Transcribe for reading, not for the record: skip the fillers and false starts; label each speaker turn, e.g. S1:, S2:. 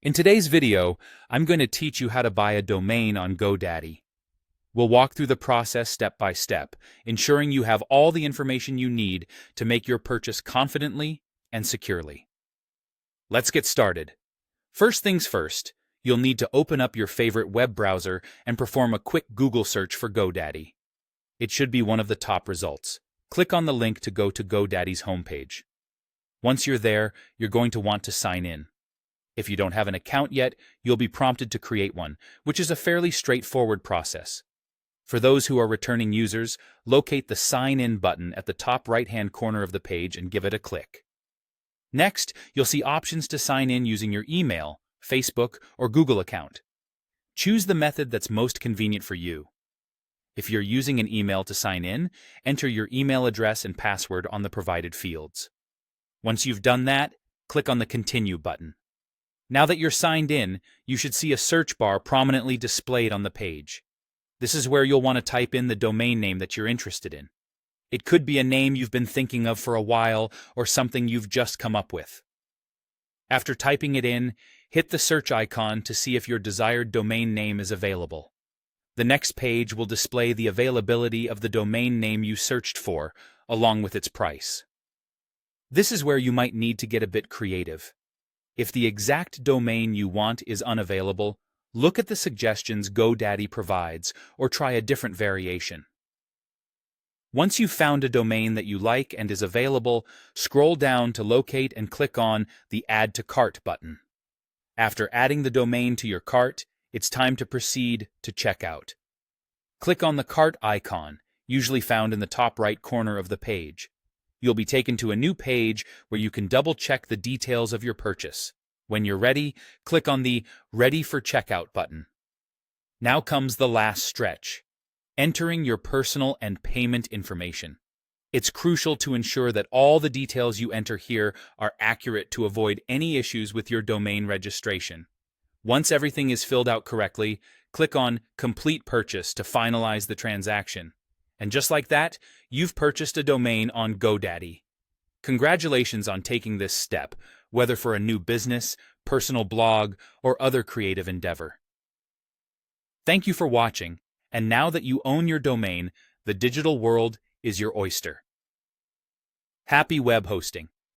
S1: In today's video, I'm going to teach you how to buy a domain on GoDaddy. We'll walk through the process step by step, ensuring you have all the information you need to make your purchase confidently and securely. Let's get started. First things first, you'll need to open up your favorite web browser and perform a quick Google search for GoDaddy. It should be one of the top results. Click on the link to go to GoDaddy's homepage. Once you're there, you're going to want to sign in. If you don't have an account yet, you'll be prompted to create one, which is a fairly straightforward process. For those who are returning users, locate the Sign In button at the top right-hand corner of the page and give it a click. Next, you'll see options to sign in using your email, Facebook, or Google account. Choose the method that's most convenient for you. If you're using an email to sign in, enter your email address and password on the provided fields. Once you've done that, click on the Continue button. Now that you're signed in, you should see a search bar prominently displayed on the page. This is where you'll want to type in the domain name that you're interested in. It could be a name you've been thinking of for a while or something you've just come up with. After typing it in, hit the search icon to see if your desired domain name is available. The next page will display the availability of the domain name you searched for, along with its price. This is where you might need to get a bit creative. If the exact domain you want is unavailable, look at the suggestions GoDaddy provides or try a different variation. Once you've found a domain that you like and is available, scroll down to locate and click on the Add to Cart button. After adding the domain to your cart, it's time to proceed to checkout. Click on the cart icon, usually found in the top right corner of the page. You'll be taken to a new page where you can double-check the details of your purchase. When you're ready, click on the Ready for Checkout button. Now comes the last stretch, entering your personal and payment information. It's crucial to ensure that all the details you enter here are accurate to avoid any issues with your domain registration. Once everything is filled out correctly, click on Complete Purchase to finalize the transaction. And just like that, you've purchased a domain on GoDaddy. Congratulations on taking this step, whether for a new business, personal blog, or other creative endeavor. Thank you for watching, and now that you own your domain, the digital world is your oyster. Happy web hosting!